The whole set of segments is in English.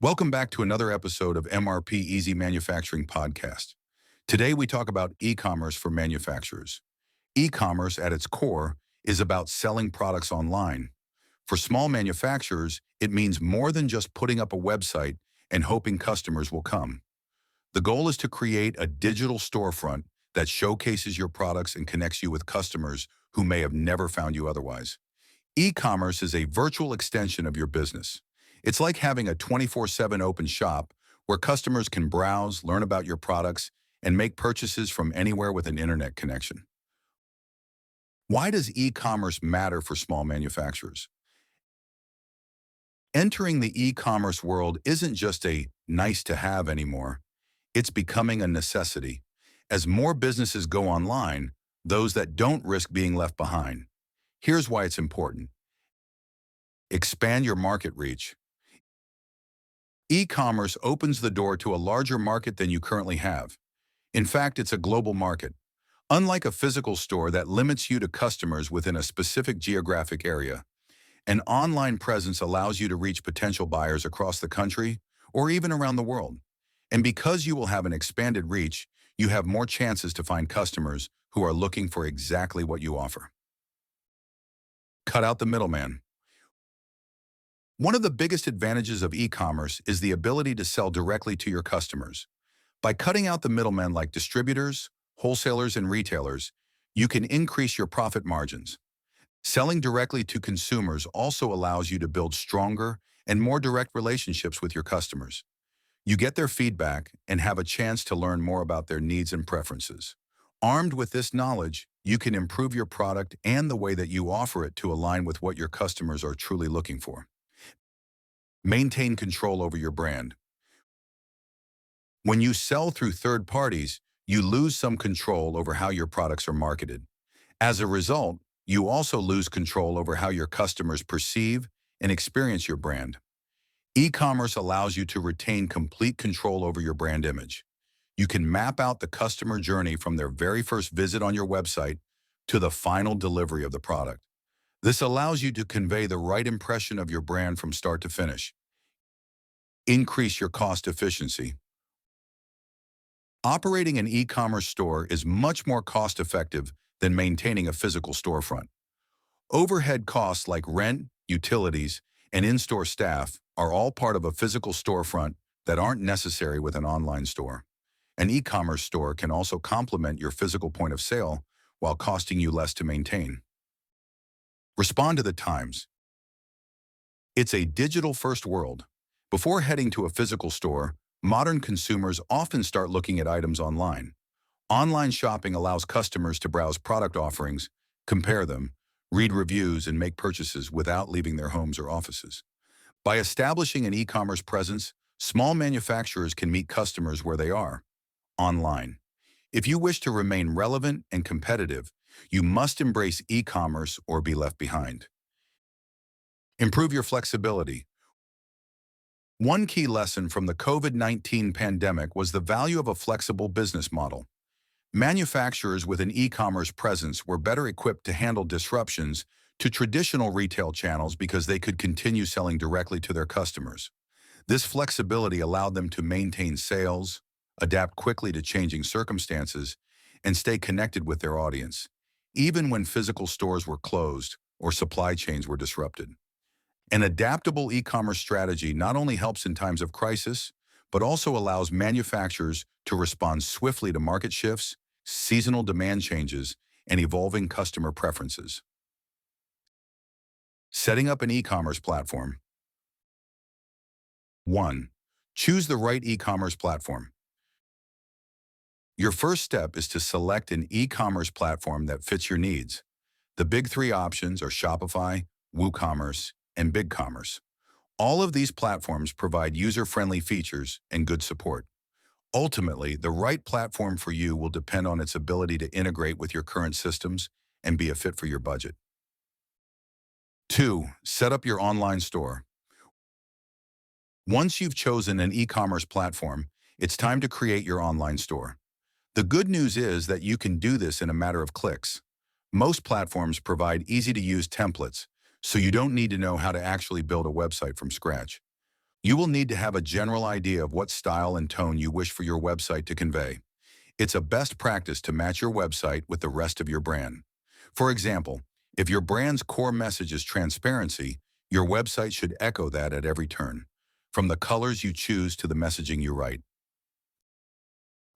Welcome back to another episode of MRP Easy Manufacturing Podcast. Today we talk about e-commerce for manufacturers. E-commerce at its core is about selling products online. For small manufacturers, it means more than just putting up a website and hoping customers will come. The goal is to create a digital storefront that showcases your products and connects you with customers who may have never found you otherwise. E-commerce is a virtual extension of your business. It's like having a 24/7 open shop where customers can browse, learn about your products, and make purchases from anywhere with an internet connection. Why does e-commerce matter for small manufacturers? Entering the e-commerce world isn't just a nice to have anymore. It's becoming a necessity. As more businesses go online, those that don't risk being left behind. Here's why it's important. Expand your market reach. E-commerce opens the door to a larger market than you currently have. In fact, it's a global market. Unlike a physical store that limits you to customers within a specific geographic area, an online presence allows you to reach potential buyers across the country or even around the world. And because you will have an expanded reach, you have more chances to find customers who are looking for exactly what you offer. Cut out the middleman. One of the biggest advantages of e-commerce is the ability to sell directly to your customers. By cutting out the middlemen like distributors, wholesalers, and retailers, you can increase your profit margins. Selling directly to consumers also allows you to build stronger and more direct relationships with your customers. You get their feedback and have a chance to learn more about their needs and preferences. Armed with this knowledge, you can improve your product and the way that you offer it to align with what your customers are truly looking for. Maintain control over your brand. When you sell through third parties, you lose some control over how your products are marketed. As a result, you also lose control over how your customers perceive and experience your brand. E-commerce allows you to retain complete control over your brand image. You can map out the customer journey from their very first visit on your website to the final delivery of the product. This allows you to convey the right impression of your brand from start to finish. Increase your cost efficiency. Operating an e-commerce store is much more cost-effective than maintaining a physical storefront. Overhead costs like rent, utilities, and in-store staff are all part of a physical storefront that aren't necessary with an online store. An e-commerce store can also complement your physical point of sale while costing you less to maintain. Respond to the times. It's a digital-first world. Before heading to a physical store, modern consumers often start looking at items online. Online shopping allows customers to browse product offerings, compare them, read reviews, and make purchases without leaving their homes or offices. By establishing an e-commerce presence, small manufacturers can meet customers where they are, online. If you wish to remain relevant and competitive, you must embrace e-commerce or be left behind. Improve your flexibility. One key lesson from the COVID-19 pandemic was the value of a flexible business model. Manufacturers with an e-commerce presence were better equipped to handle disruptions to traditional retail channels because they could continue selling directly to their customers. This flexibility allowed them to maintain sales, adapt quickly to changing circumstances, and stay connected with their audience, even when physical stores were closed or supply chains were disrupted. An adaptable e-commerce strategy not only helps in times of crisis, but also allows manufacturers to respond swiftly to market shifts, seasonal demand changes, and evolving customer preferences. Setting up an e-commerce platform. 1. Choose the right e-commerce platform. Your first step is to select an e-commerce platform that fits your needs. The big three options are Shopify, WooCommerce, and BigCommerce. All of these platforms provide user-friendly features and good support. Ultimately, the right platform for you will depend on its ability to integrate with your current systems and be a fit for your budget. 2. Set up your online store. Once you've chosen an e-commerce platform, it's time to create your online store. The good news is that you can do this in a matter of clicks. Most platforms provide easy-to-use templates, so you don't need to know how to actually build a website from scratch. You will need to have a general idea of what style and tone you wish for your website to convey. It's a best practice to match your website with the rest of your brand. For example, if your brand's core message is transparency, your website should echo that at every turn, from the colors you choose to the messaging you write.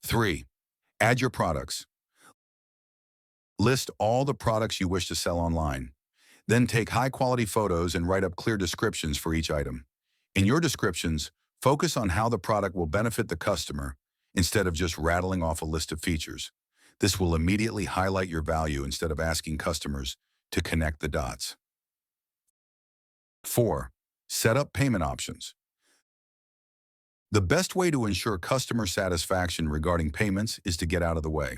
3. Add your products. List all the products you wish to sell online. Then take high-quality photos and write up clear descriptions for each item. In your descriptions, focus on how the product will benefit the customer instead of just rattling off a list of features. This will immediately highlight your value instead of asking customers to connect the dots. 4. Set up payment options. The best way to ensure customer satisfaction regarding payments is to get out of the way.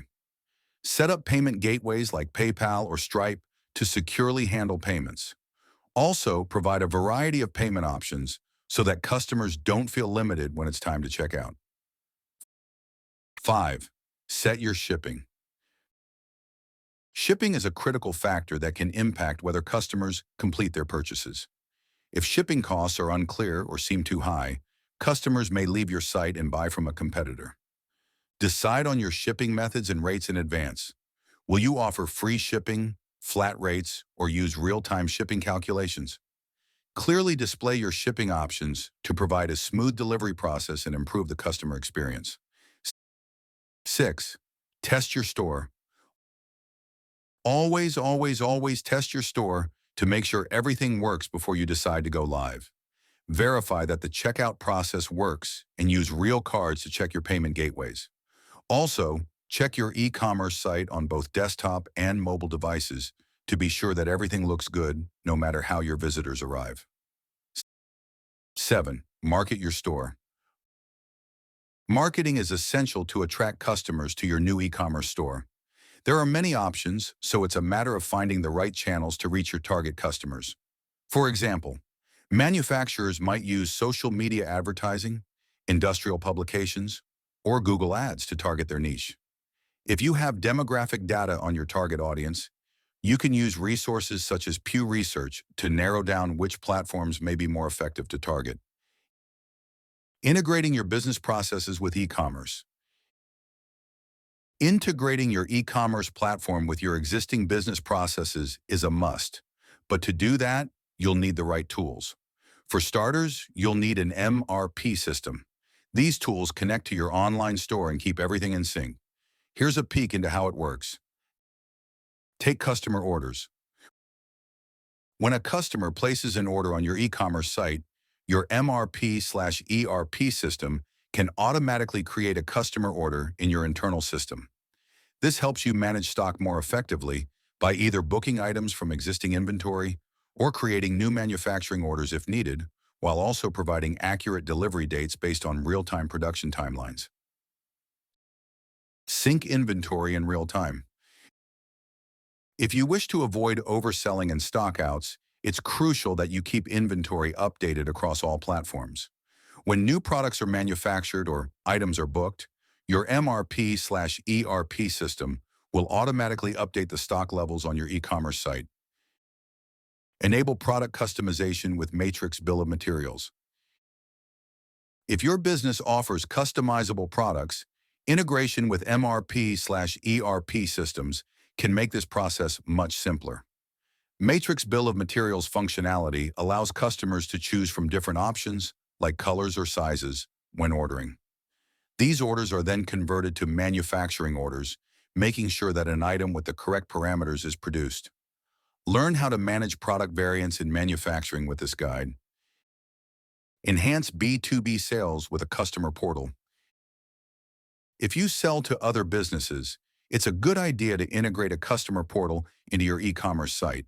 Set up payment gateways like PayPal or Stripe to securely handle payments. Also, provide a variety of payment options so that customers don't feel limited when it's time to check out. 5. Set your shipping. Shipping is a critical factor that can impact whether customers complete their purchases. If shipping costs are unclear or seem too high, customers may leave your site and buy from a competitor. Decide on your shipping methods and rates in advance. Will you offer free shipping, flat rates, or use real-time shipping calculations? Clearly display your shipping options to provide a smooth delivery process and improve the customer experience. 6. Test your store. Always test your store to make sure everything works before you decide to go live. Verify that the checkout process works and use real cards to check your payment gateways. Also, check your e-commerce site on both desktop and mobile devices to be sure that everything looks good no matter how your visitors arrive. 7. Market your store. Marketing is essential to attract customers to your new e-commerce store. There are many options, so it's a matter of finding the right channels to reach your target customers. For example, manufacturers might use social media advertising, industrial publications, or Google Ads to target their niche. If you have demographic data on your target audience, you can use resources such as Pew Research to narrow down which platforms may be more effective to target. Integrating your business processes with e-commerce. Integrating your e-commerce platform with your existing business processes is a must, but to do that, you'll need the right tools. For starters, you'll need an MRP system. These tools connect to your online store and keep everything in sync. Here's a peek into how it works. Take customer orders. When a customer places an order on your e-commerce site, your MRP/ERP system can automatically create a customer order in your internal system. This helps you manage stock more effectively by either booking items from existing inventory or creating new manufacturing orders if needed, while also providing accurate delivery dates based on real-time production timelines. Sync inventory in real time. If you wish to avoid overselling and stockouts, it's crucial that you keep inventory updated across all platforms. When new products are manufactured or items are booked, your MRP/ERP system will automatically update the stock levels on your e-commerce site. Enable product customization with Matrix Bill of Materials. If your business offers customizable products, integration with MRP/ERP systems can make this process much simpler. Matrix Bill of Materials functionality allows customers to choose from different options, like colors or sizes, when ordering. These orders are then converted to manufacturing orders, making sure that an item with the correct parameters is produced. Learn how to manage product variants in manufacturing with this guide. Enhance B2B sales with a customer portal. If you sell to other businesses, it's a good idea to integrate a customer portal into your e-commerce site.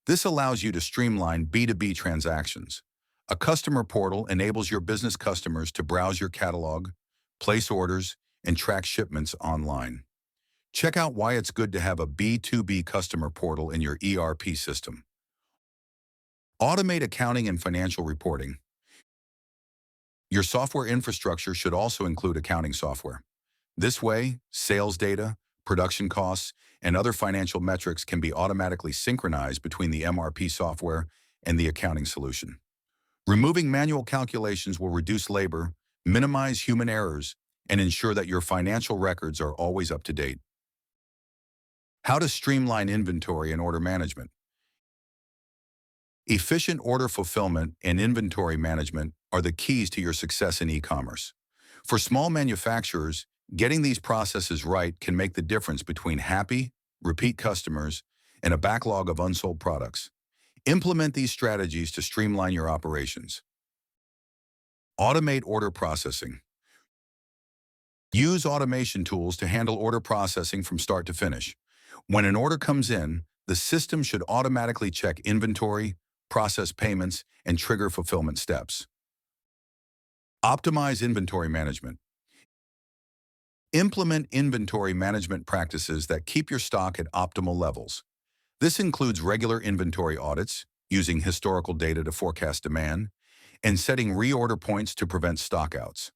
This allows you to streamline B2B transactions. A customer portal enables your business customers to browse your catalog, place orders, and track shipments online. Check out why it's good to have a B2B customer portal in your ERP system. Automate accounting and financial reporting. Your software infrastructure should also include accounting software. This way, sales data, production costs, and other financial metrics can be automatically synchronized between the MRP software and the accounting solution. Removing manual calculations will reduce labor, minimize human errors, and ensure that your financial records are always up to date. How to streamline inventory and order management. Efficient order fulfillment and inventory management are the keys to your success in e-commerce. For small manufacturers, getting these processes right can make the difference between happy, repeat customers and a backlog of unsold products. Implement these strategies to streamline your operations. Automate order processing. Use automation tools to handle order processing from start to finish. When an order comes in, the system should automatically check inventory, process payments, and trigger fulfillment steps. Optimize inventory management. Implement inventory management practices that keep your stock at optimal levels. This includes regular inventory audits, using historical data to forecast demand, and setting reorder points to prevent stockouts.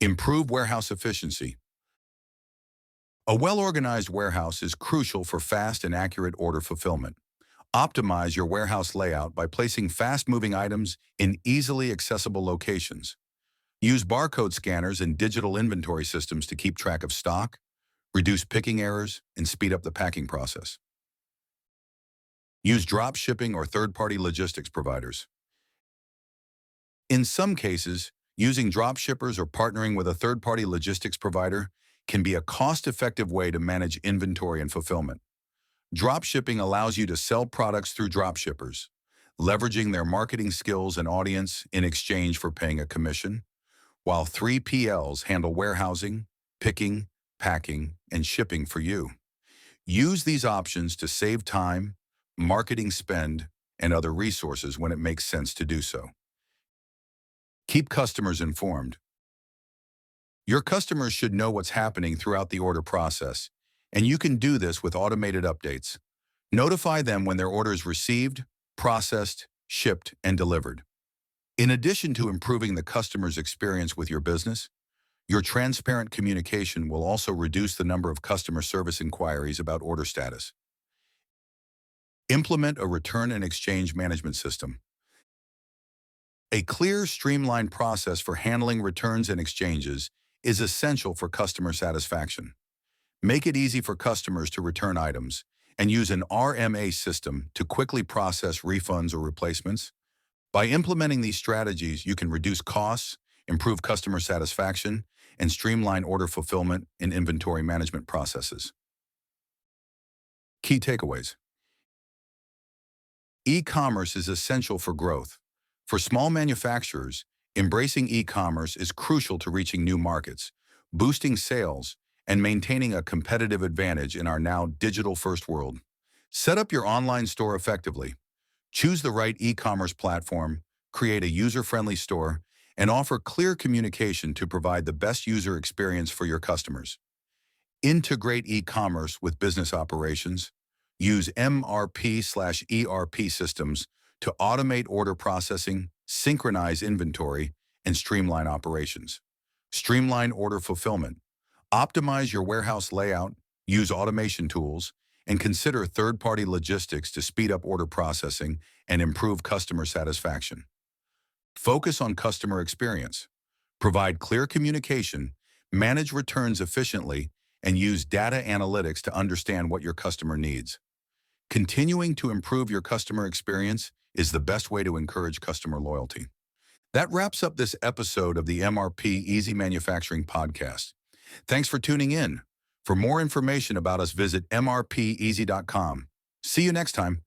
Improve warehouse efficiency. A well-organized warehouse is crucial for fast and accurate order fulfillment. Optimize your warehouse layout by placing fast-moving items in easily accessible locations. Use barcode scanners and digital inventory systems to keep track of stock, reduce picking errors, and speed up the packing process. Use drop shipping or third-party logistics providers. In some cases, using drop shippers or partnering with a third-party logistics provider can be a cost-effective way to manage inventory and fulfillment. Drop shipping allows you to sell products through drop shippers, leveraging their marketing skills and audience in exchange for paying a commission, while 3PLs handle warehousing, picking, packing, and shipping for you. Use these options to save time, marketing spend, and other resources when it makes sense to do so. Keep customers informed. Your customers should know what's happening throughout the order process, and you can do this with automated updates. Notify them when their order is received, processed, shipped, and delivered. In addition to improving the customer's experience with your business, your transparent communication will also reduce the number of customer service inquiries about order status. Implement a return and exchange management system. A clear, streamlined process for handling returns and exchanges is essential for customer satisfaction. Make it easy for customers to return items and use an RMA system to quickly process refunds or replacements. By implementing these strategies, you can reduce costs, improve customer satisfaction, and streamline order fulfillment and inventory management processes. Key takeaways. E-commerce is essential for growth. For small manufacturers, embracing e-commerce is crucial to reaching new markets, boosting sales, and maintaining a competitive advantage in our now digital-first world. Set up your online store effectively. Choose the right e-commerce platform, create a user-friendly store, and offer clear communication to provide the best user experience for your customers. Integrate e-commerce with business operations. Use MRP/ERP systems to automate order processing, synchronize inventory, and streamline operations. Streamline order fulfillment. Optimize your warehouse layout, use automation tools, and consider third-party logistics to speed up order processing and improve customer satisfaction. Focus on customer experience. Provide clear communication, manage returns efficiently, and use data analytics to understand what your customer needs. Continuing to improve your customer experience is the best way to encourage customer loyalty. That wraps up this episode of the MRP Easy Manufacturing Podcast. Thanks for tuning in. For more information about us, visit mrpeasy.com. See you next time.